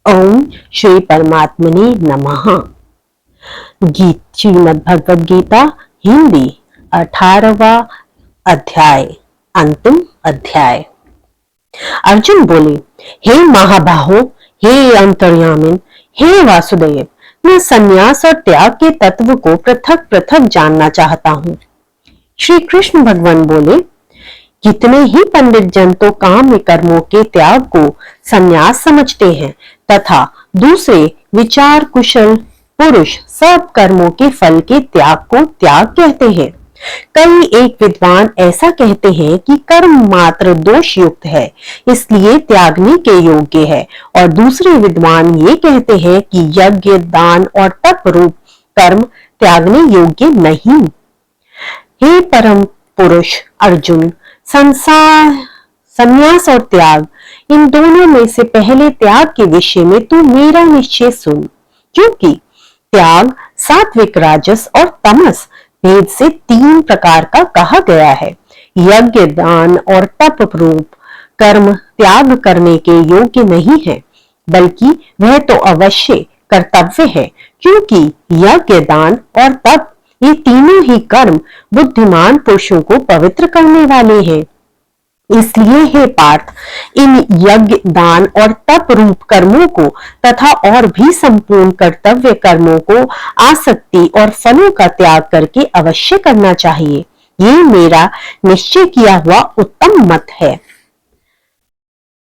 ओम श्री परमात्मने नमः। गीत श्रीमद् भगवद गीता हिंदी 18वां अध्याय, अंतिम अध्याय। अर्जुन बोले, हे महाबाहो, हे अंतर्यामिन, हे वासुदेव, मैं संन्यास और त्याग के तत्व को पृथक पृथक जानना चाहता हूँ। श्री कृष्ण भगवान बोले, कितने ही पंडित जन तो काम कर्मों के त्याग को संन्यास समझते हैं तथा दूसरे विचार कुशल पुरुष सब कर्मों के फल के त्याग को त्याग कहते हैं। कई एक विद्वान ऐसा कहते हैं कि कर्म मात्र दोष युक्त है, इसलिए त्यागने के योग्य है, और दूसरे विद्वान ये कहते हैं कि यज्ञ, दान और तप रूप कर्म त्यागने योग्य नहीं। हे परम पुरुष अर्जुन, संन्यास और त्याग, इन दोनों में से पहले त्याग के विषय में तू मेरा निश्चय सुन, क्योंकि त्याग सात्विक, राजस और तमस भेद से 3 प्रकार का कहा गया है। यज्ञ, दान और तप रूप कर्म त्याग करने के योग्य नहीं है, बल्कि वह तो अवश्य कर्तव्य है, क्योंकि यज्ञ, दान और तप ये तीनों ही कर्म बुद्धिमान पुरुषों को पवित्र करने वाले हैं। इसलिए हे पार्थ, इन यज्ञ, दान और तप रूप कर्मों को तथा और भी संपूर्ण कर्तव्य कर्मों को आसक्ति और फलों का त्याग करके अवश्य करना चाहिए। ये मेरा निश्चय किया हुआ उत्तम मत है।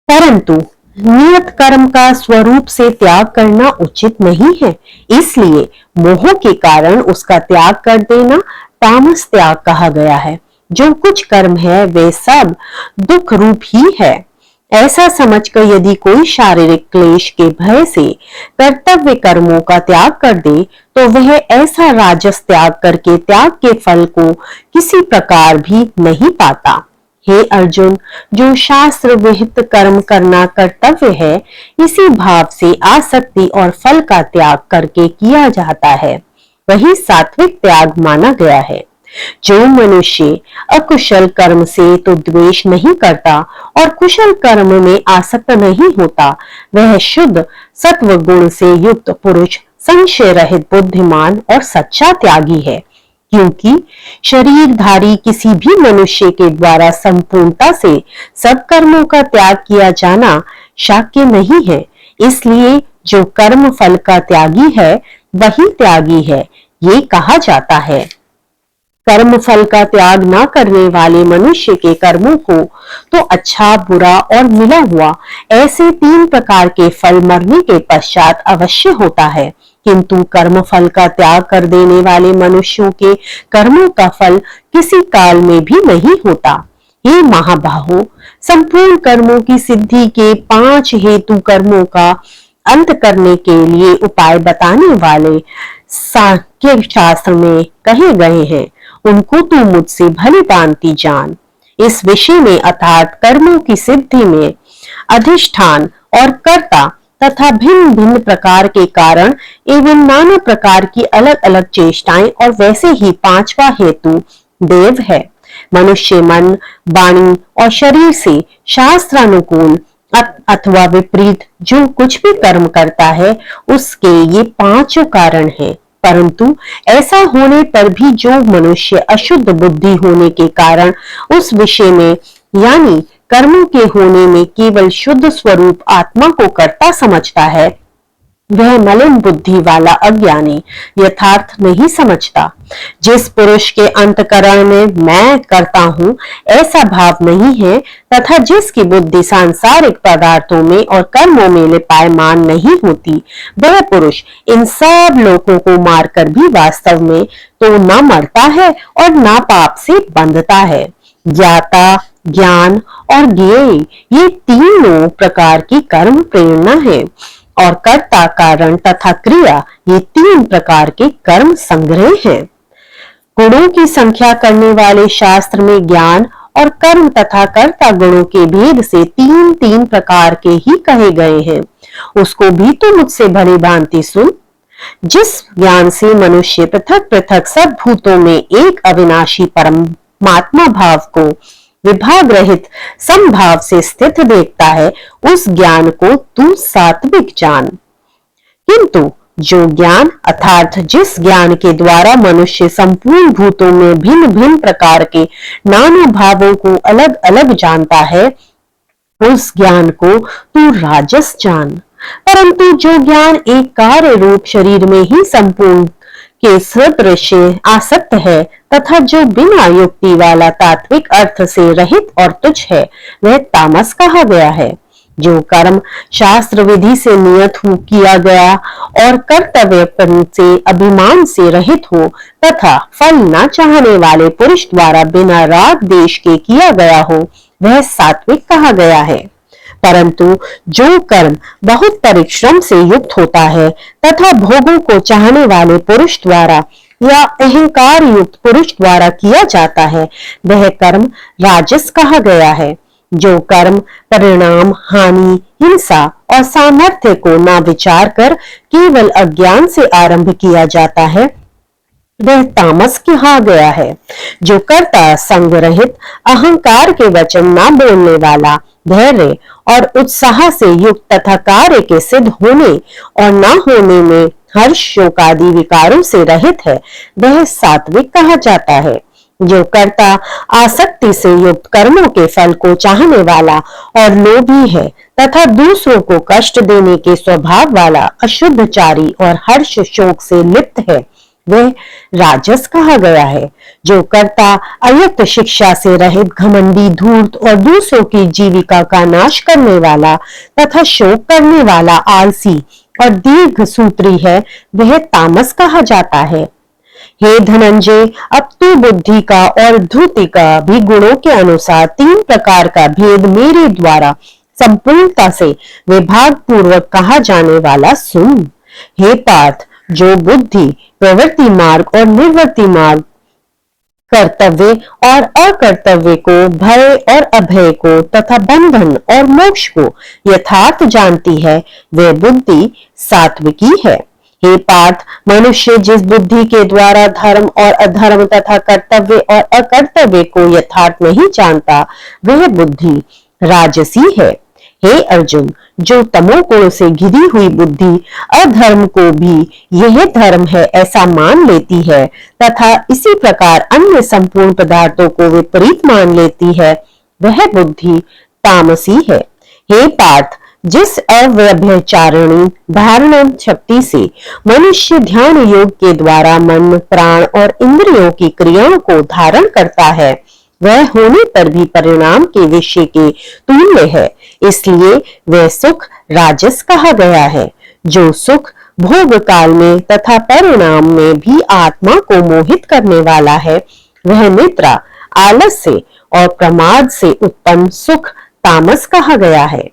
परंतु नियत कर्म का स्वरूप से त्याग करना उचित नहीं है, इसलिए मोह के कारण उसका त्याग कर देना तामस त्याग कहा गया है। जो कुछ कर्म है वे सब दुख रूप ही है। ऐसा समझकर यदि कोई शारीरिक क्लेश के भय से कर्तव्य कर्मों का त्याग कर दे, तो वह ऐसा राजस त्याग करके त्याग के फल को किसी प्रकार भी नहीं पाता। हे अर्जुन, जो शास्त्र विहित कर्म करना कर्तव्य है, इसी भाव से आसक्ति और फल का त्याग करके किया जाता है, वही सात्विक त्याग माना गया है। जो मनुष्य अकुशल कर्म से तो द्वेष नहीं करता और कुशल कर्म में आसक्त नहीं होता, वह शुद्ध सत्व गुण से युक्त पुरुष, संशय रहित, बुद्धिमान और सच्चा त्यागी है। क्योंकि शरीरधारी किसी भी मनुष्य के द्वारा संपूर्णता से सब कर्मों का त्याग किया जाना शक्य नहीं है, इसलिए जो कर्म फल का त्यागी है वही त्यागी है, ये कहा जाता है। कर्म फल का त्याग न करने वाले मनुष्य के कर्मों को तो अच्छा, बुरा और मिला हुआ ऐसे 3 प्रकार के फल मरने के पश्चात अवश्य होता है, किंतु कर्म फल का त्याग कर देने वाले मनुष्यों के कर्मों का फल किसी काल में भी नहीं होता। हे महाबाहो, संपूर्ण कर्मों की सिद्धि के 5 हेतु कर्मों का अंत करने के लिए उपाय बताने वाले सांख्य शास्त्र में कहे गए हैं, उनको तू मुझसे भली भांति जान। इस विषय में अर्थात कर्मों की सिद्धि में अधिष्ठान और कर्ता तथा भिन्न भिन्न प्रकार के कारण एवं नाना प्रकार की अलग अलग चेष्टाएं और वैसे ही 5वां हेतु देव है। मनुष्य मन, वाणी और शरीर से शास्त्रानुकूल अथवा विपरीत जो कुछ भी कर्म करता है, उसके ये 5 कारण हैं। परंतु ऐसा होने पर भी जो मनुष्य अशुद्ध बुद्धि होने के कारण उस विषय में यानी कर्मों के होने में केवल शुद्ध स्वरूप आत्मा को कर्ता समझता है, वह मलिन बुद्धि वाला अज्ञानी यथार्थ नहीं समझता। जिस पुरुष के अंतकरण में मैं करता हूँ ऐसा भाव नहीं है तथा जिसकी बुद्धि सांसारिक पदार्थों में और कर्मों में लिपायमान नहीं होती, वह पुरुष इन सब लोगों को मारकर भी वास्तव में तो न मरता है और न पाप से बंधता है। ज्ञाता, ज्ञान और ज्ञेय ये तीनों प्रकार की कर्म प्रेरणा है, और कर्ता, कारण तथा क्रिया ये 3 प्रकार के कर्म संग्रह हैं। गुणों की संख्या करने वाले शास्त्र में ज्ञान और कर्म तथा कर्ता गुणों के भेद से 3 प्रकार के ही कहे गए हैं, उसको भी तो मुझसे भली भांति सुन। जिस ज्ञान से मनुष्य पृथक पृथक सब भूतों में एक अविनाशी परमात्मा भाव को विभाग रहित समभाव से स्थित देखता है, उस ज्ञान को तू सात्विक जान। किंतु जो ज्ञान अर्थात जिस ज्ञान के द्वारा मनुष्य संपूर्ण भूतों में भिन्न भिन्न प्रकार के नाना भावों को अलग अलग जानता है, उस ज्ञान को तू राजस जान। परंतु जो ज्ञान एक कार्य रूप शरीर में ही संपूर्ण के सदृश आसक्त है तथा जो बिना युक्ति वाला तात्विक अर्थ से रहित और तुच्छ है, वह तामस कहा गया है। जो कर्म शास्त्र विधि से नियत किया गया और कर्तव्यपन से अभिमान से रहित हो तथा फल न चाहने वाले पुरुष द्वारा बिना राग देश के किया गया हो, वह सात्विक कहा गया है। परंतु जो कर्म बहुत परिश्रम से युक्त होता है तथा भोगों को चाहने वाले पुरुष द्वारा या अहंकार युक्त पुरुष द्वारा किया जाता है, वह कर्म राजस कहा गया है। जो कर्म परिणाम, हानि, हिंसा और सामर्थ्य को ना विचार कर केवल अज्ञान से आरंभ किया जाता है, वह तामस कहा गया है। जो कर्ता संग रहित अहंकार के वचन ना बोलने वाला, धैर्य और उत्साह से युक्त तथा कार्य के सिद्ध होने और न होने में हर्ष शोक आदि विकारों से रहित है, वह सात्विक कहा जाता है। जो कर्ता आसक्ति से युक्त कर्मों के फल को चाहने वाला और लोभी है तथा दूसरों को कष्ट देने के स्वभाव वाला अशुद्धचारी और हर्ष शोक से लिप्त है, वह राजस कहा गया है। जो कर्ता अयुक्त शिक्षा से रहित घमंडी, धूर्त और दूसरों की जीविका का नाश करने वाला तथा शोक करने वाला आलसी और दीर्घ सूत्री है, वह तामस कहा जाता है। हे धनंजय, अब तू बुद्धि का और धृति का भी गुणों के अनुसार 3 प्रकार का भेद मेरे द्वारा संपूर्णता से विभाग पूर्वक कहा जाने वाला सुन। हे पार्थ, जो बुद्धि प्रवृत्ति मार्ग और निवृत्ति मार्ग, कर्तव्य और अकर्तव्य को, भय और अभय को तथा बंधन और मोक्ष को यथार्थ जानती है, वह बुद्धि सात्विकी है। हे पार्थ, मनुष्य जिस बुद्धि के द्वारा धर्म और अधर्म तथा कर्तव्य और अकर्तव्य को यथार्थ नहीं जानता, वह बुद्धि राजसी है। हे अर्जुन, जो तमोगुण से घिरी हुई बुद्धि अधर्म को भी यह धर्म है ऐसा मान लेती है तथा इसी प्रकार अन्य संपूर्ण पदार्थों को विपरीत मान लेती है, वह बुद्धि तामसी है। हे पार्थ, जिस अव्यभिचारिणी धारणा शक्ति से मनुष्य ध्यान योग के द्वारा मन, प्राण और इंद्रियों की क्रियाओं को धारण करता है, वह होने पर भी परिणाम के विषय के तुल्य है, इसलिए वह सुख राजस कहा गया है। जो सुख भोग काल में तथा परिणाम में भी आत्मा को मोहित करने वाला है, वह निद्रा, आलस्य और प्रमाद से उत्पन्न सुख तामस कहा गया है।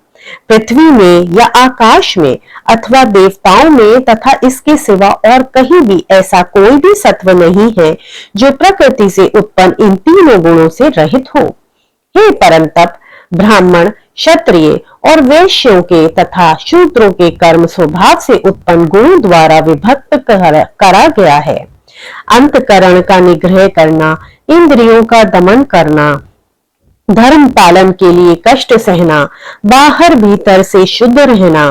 पृथ्वी में या आकाश में अथवा देवताओं में तथा इसके सिवा और कहीं भी ऐसा कोई भी सत्व नहीं है जो प्रकृति से उत्पन्न इन तीनों गुणों से रहित हो। हे परम तप, ब्राह्मण, क्षत्रिय और वैश्यों के तथा शूद्रों के कर्म स्वभाव से उत्पन्न गुणों द्वारा विभक्त करा गया है। अंतकरण का निग्रह करना, इंद्रियों का दमन करना, धर्म पालन के लिए कष्ट सहना, बाहर भीतर से शुद्ध रहना,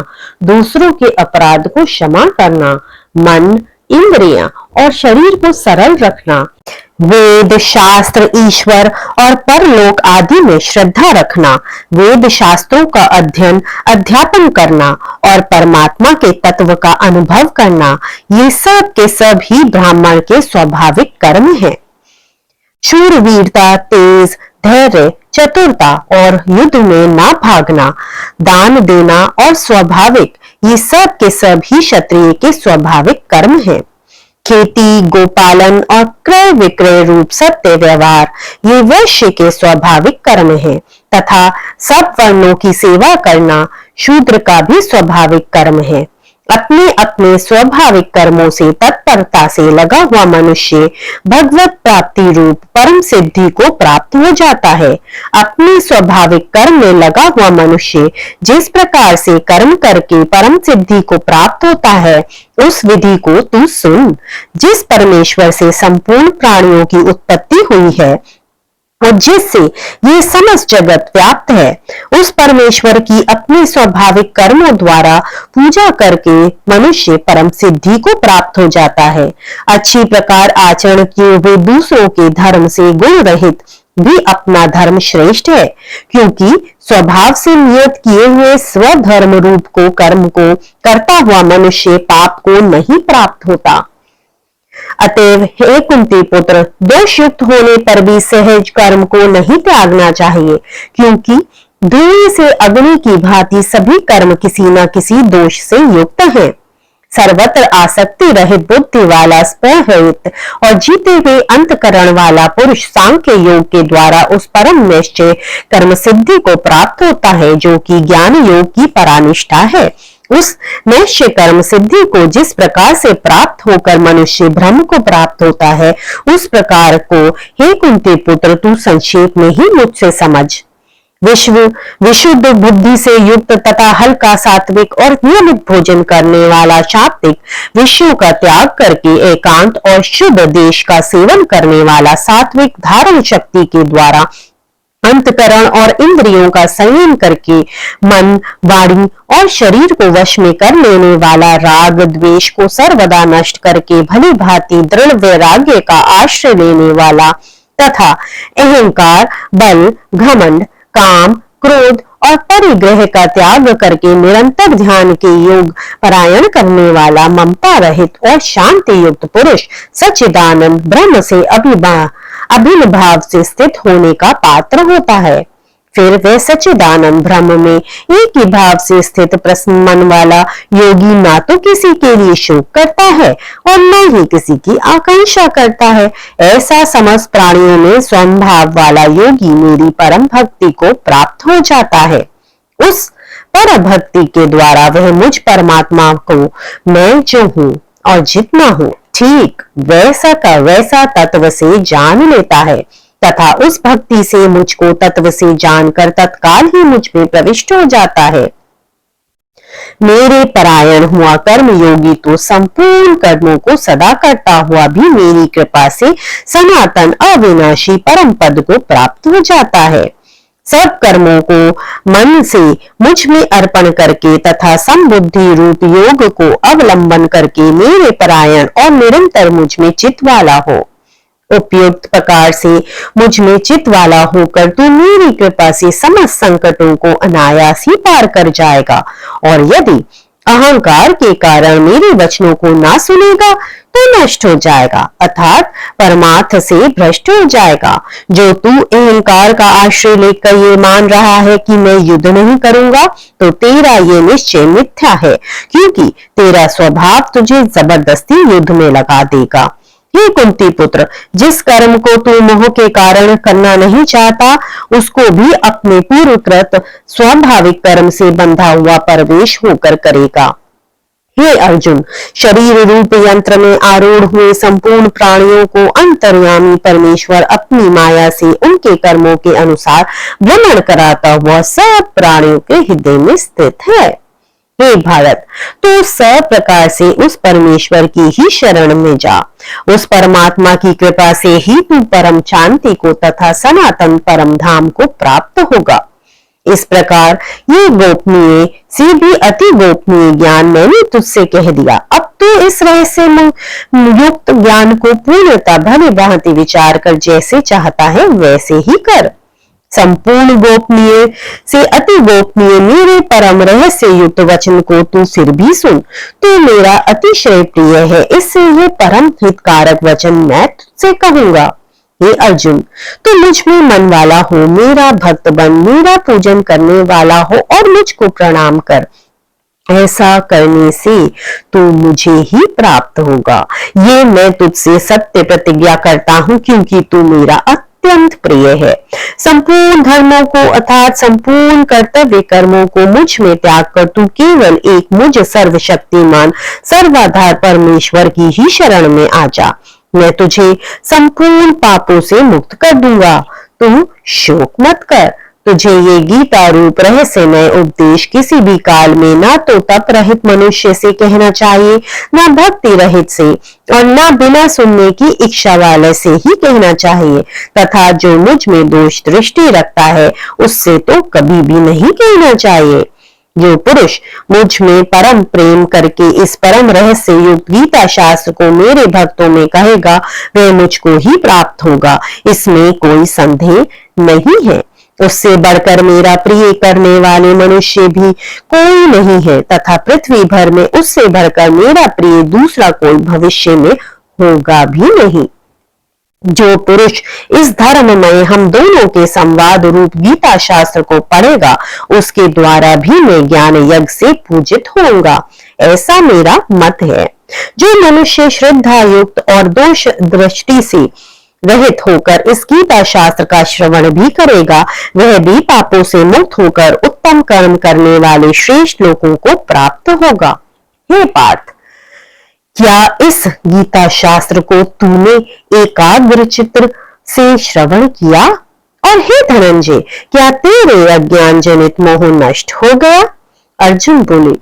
दूसरों के अपराध को क्षमा करना, मन, इंद्रियां और शरीर को सरल रखना, वेद, शास्त्र, ईश्वर और परलोक आदि में श्रद्धा रखना, वेद शास्त्रों का अध्ययन, अध्यापन करना और परमात्मा के तत्व का अनुभव करना, ये सब के सब ही ब्राह्मण के स्वाभाविक कर्म हैं। शूरवीरता, तेज, धैर्य, चतुरता और युद्ध में ना भागना, दान देना और स्वाभाविक, ये सब के सब ही क्षत्रिय के स्वाभाविक कर्म हैं। खेती, गोपालन और क्रय विक्रय रूप सत्य व्यवहार, ये वैश्य के स्वाभाविक कर्म हैं तथा सब वर्णों की सेवा करना शूद्र का भी स्वाभाविक कर्म है। अपने अपने स्वाभाविक कर्मों से तत्परता से लगा हुआ मनुष्य भगवत प्राप्ति रूप परम सिद्धि को प्राप्त हो जाता है। अपने स्वाभाविक कर्म में लगा हुआ मनुष्य जिस प्रकार से कर्म करके परम सिद्धि को प्राप्त होता है, उस विधि को तू सुन। जिस परमेश्वर से संपूर्ण प्राणियों की उत्पत्ति हुई है, और जिससे ये समस्त जगत व्याप्त है, उस परमेश्वर की अपने स्वाभाविक कर्मों द्वारा पूजा करके मनुष्य परम सिद्धि को प्राप्त हो जाता है। अच्छी प्रकार आचरण किए हुए दूसरों के धर्म से गुण रहित भी अपना धर्म श्रेष्ठ है, क्योंकि स्वभाव से नियत किए हुए स्वधर्म रूप को कर्म को करता हुआ मनुष्य पाप को नहीं प्राप्त होता। अतएव हे कुंती पुत्र, दोष युक्त होने पर भी सहज कर्म को नहीं त्यागना चाहिए, क्योंकि धुएं से अग्नि की भांति सभी कर्म किसी न किसी दोष से युक्त हैं। सर्वत्र आसक्ति रहित बुद्धि वाला स्वहित और जीते हुए अंतकरण वाला पुरुष सांख्य योग के द्वारा उस परम निश्चय कर्म सिद्धि को प्राप्त होता है, जो कि ज्ञान योग की परानिष्ठा है। उस निश्चय कर्म सिद्धि को जिस प्रकार से प्राप्त होकर मनुष्य ब्रह्म को प्राप्त होता है, उस प्रकार को हे कुंती पुत्र तू संक्षेप में ही मुझसे समझ। विशुद्ध बुद्धि से युक्त तथा हल्का सात्विक और नियमित भोजन करने वाला सात्विक विषयों का त्याग करके एकांत और शुद्ध देश का सेवन करने वाला सात्विक धारण शक्ति के द्वारा अंतकरण और इंद्रियों का संयम करके मन, वाणी और शरीर को वश में कर लेने वाला राग द्वेष को सर्वदा नष्ट करके भली भांति दृढ़ वैराग्य का आश्रय लेने वाला तथा अहंकार, बल, घमंड, काम, क्रोध और परिग्रह का त्याग करके निरंतर ध्यान के योग परायण करने वाला ममता रहित और शांति युक्त पुरुष सच्चिदानंद ब्रह्म से अभिन्न भाव से स्थित होने का पात्र होता है। फिर वह सच्चिदानंद ब्रह्म में एक ही भाव से स्थित प्रसन्न मन वाला योगी ना तो किसी के लिए शोक करता है और न ही किसी की आकांक्षा करता है। ऐसा समस्त प्राणियों में स्वभाव वाला योगी मेरी परम भक्ति को प्राप्त हो जाता है। उस पर भक्ति के द्वारा वह मुझ परमात्मा को मैं जो हूँ और जितना हूँ ठीक वैसा का वैसा तत्व से जान लेता है तथा उस भक्ति से मुझको तत्व से जानकर तत्काल ही मुझ में प्रविष्ट हो जाता है। मेरे परायण हुआ कर्म योगी तो संपूर्ण कर्मों को सदा करता हुआ भी मेरी कृपा से सनातन अविनाशी परम पद को प्राप्त हो जाता है। सब कर्मों को मन से मुझ में अर्पण करके तथा समबुद्धि रूप योग को अवलंबन करके मेरे परायण और निरंतर मुझ में चित्त वाला हो। उपयुक्त प्रकार से मुझ में चित्त वाला होकर तू मेरी कृपा से समस्त संकटों को अनायास ही पार कर जाएगा, और यदि अहंकार के कारण मेरे वचनों को ना सुनेगा तो नष्ट हो जाएगा, अर्थात परमार्थ से भ्रष्ट हो जाएगा। जो तू अहंकार का आश्रय लेकर ये मान रहा है कि मैं युद्ध नहीं करूंगा, तो तेरा ये निश्चय मिथ्या है, क्योंकि तेरा स्वभाव तुझे जबरदस्ती युद्ध में लगा देगा। हे कुंती पुत्र, जिस कर्म को तू मोह के कारण करना नहीं चाहता, उसको भी अपने पूर्वकृत स्वाभाविक कर्म से बंधा हुआ परवेश होकर करेगा। हे अर्जुन, शरीर रूप यंत्र में आरूढ़ हुए संपूर्ण प्राणियों को अंतर्यामी परमेश्वर अपनी माया से उनके कर्मों के अनुसार भ्रमण कराता हुआ सब प्राणियों के हृदय में स्थित है। हे भारत, तो सब प्रकार से उस परमेश्वर की ही शरण में जा। उस परमात्मा की कृपा से ही तू परम शांति को तथा सनातन परम धाम को प्राप्त होगा। इस प्रकार ये गोपनीय से भी अति गोपनीय ज्ञान मैंने तुझसे कह दिया। अब तू इस रहस्य युक्त ज्ञान को पूर्णतः भली भांति विचार कर जैसे चाहता है वैसे ही कर। संपूर्ण गोपनीय से अति गोपनीय मेरे परम रहस्य युक्त वचन को तू फिर भी सुन। तू मेरा अतिशय प्रिय है, इससे ये परम हितकारक वचन मैं तुझसे कहूंगा। हे अर्जुन, तू मुझ में मन वाला हो, मेरा भक्त बन, मेरा पूजन करने वाला हो और मुझको प्रणाम कर। ऐसा करने से तू मुझे ही प्राप्त होगा। ये मैं तुझसे सत्य प्रतिज्ञा करता हूँ, क्योंकि तू मेरा अत्यंत प्रिय है। संपूर्ण धर्मों को अर्थात संपूर्ण कर्तव्य कर्मों को मुझ में त्याग कर तू केवल एक मुझ सर्वशक्तिमान सर्वाधार परमेश्वर की ही शरण में आ जा। मैं तुझे संपूर्ण पापों से मुक्त कर दूंगा। तू शोक मत कर, तुझे ये गीता रूप रहस्यमय उपदेश किसी भी काल में ना तो तप रहित मनुष्य से कहना चाहिए, ना भक्ति रहित से, और ना बिना सुनने की इच्छा वाले से ही कहना चाहिए, तथा जो मुझ में दोष दृष्टि रखता है उससे तो कभी भी नहीं कहना चाहिए। जो पुरुष मुझ में परम प्रेम करके इस परम रहस्य युक्त गीता शास्त्र को मेरे भक्तों में कहेगा, वह मुझको ही प्राप्त होगा, इसमें कोई संदेह नहीं है। उससे बढ़कर मेरा प्रिय करने वाले मनुष्य भी कोई नहीं है, तथा पृथ्वी भर में उससे बढ़कर मेरा प्रिय दूसरा कोई भविष्य में होगा भी नहीं। जो पुरुष इस धर्म में हम दोनों के संवाद रूप गीता शास्त्र को पढ़ेगा, उसके द्वारा भी मैं ज्ञान यज्ञ से पूजित होऊंगा, ऐसा मेरा मत है। जो मनुष्य श्रद्धा युक्त और दोष दृष्टि से रहित होकर इस गीता शास्त्र का श्रवण भी करेगा, वह भी पापों से मुक्त होकर उत्तम कर्म करने वाले श्रेष्ठ लोगों को प्राप्त होगा। हे पार्थ, क्या इस गीता शास्त्र को तूने एकाग्र चित्त से श्रवण किया? और हे धनंजय, क्या तेरे अज्ञान जनित मोह नष्ट हो गया? अर्जुन बोले,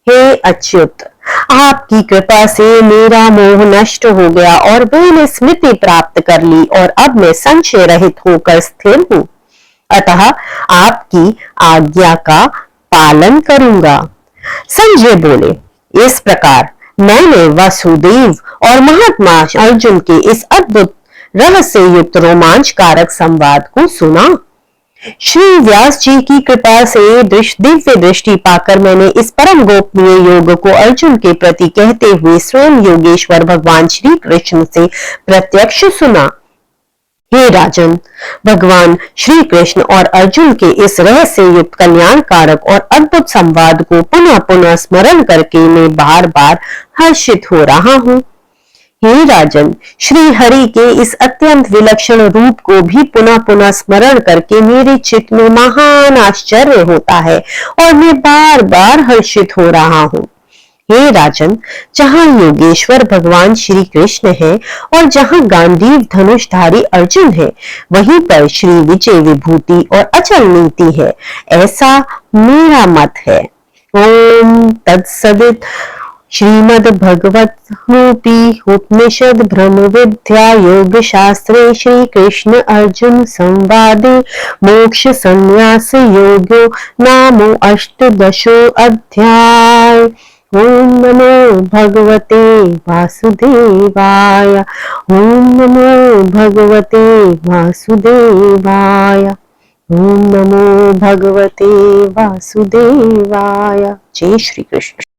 हे अच्युत, आपकी कृपा से मेरा मोह नष्ट हो गया और मैंने स्मृति प्राप्त कर ली और अब मैं संशय रहित होकर स्थिर हूं, अतः आपकी आज्ञा का पालन करूंगा। संजय बोले, इस प्रकार मैंने वसुदेव और महात्मा अर्जुन के इस अद्भुत रहस्य युक्त रोमांचकारक संवाद को सुना। श्री व्यास जी की कृपा से दिव्य दृष्टि पाकर मैंने इस परम गोपनीय योग को अर्जुन के प्रति कहते हुए स्वयं योगेश्वर भगवान श्री कृष्ण से प्रत्यक्ष सुना। हे राजन, भगवान श्री कृष्ण और अर्जुन के इस रहस्य युक्त कल्याणकारक और अद्भुत संवाद को पुनः पुनः स्मरण करके मैं बार बार हर्षित हो रहा हूँ। हे राजन, श्री हरि के इस अत्यंत विलक्षण रूप को भी पुनः पुनः स्मरण करके मेरे चित्त में महान आश्चर्य होता है और मैं बार बार हर्षित हो रहा हूँ। हे राजन, जहाँ योगेश्वर भगवान श्री कृष्ण है और जहाँ गांडीव धनुषधारी अर्जुन है, वहीं पर श्री विजय विभूति और अचल नीति है, ऐसा मेरा मत है। ओम तत्सदित। श्रीमद् भगवत रूपी उपनिषद ब्रह्म विद्या योग शास्त्रे श्री कृष्ण अर्जुन संवादे मोक्ष संन्यास योगो नामो अष्टदशो अध्याय। ओम नमो भगवते वासुदेवाय। ओम नमो भगवते वासुदेवाय। ओम नमो भगवते वासुदेवाय। जय श्री कृष्ण।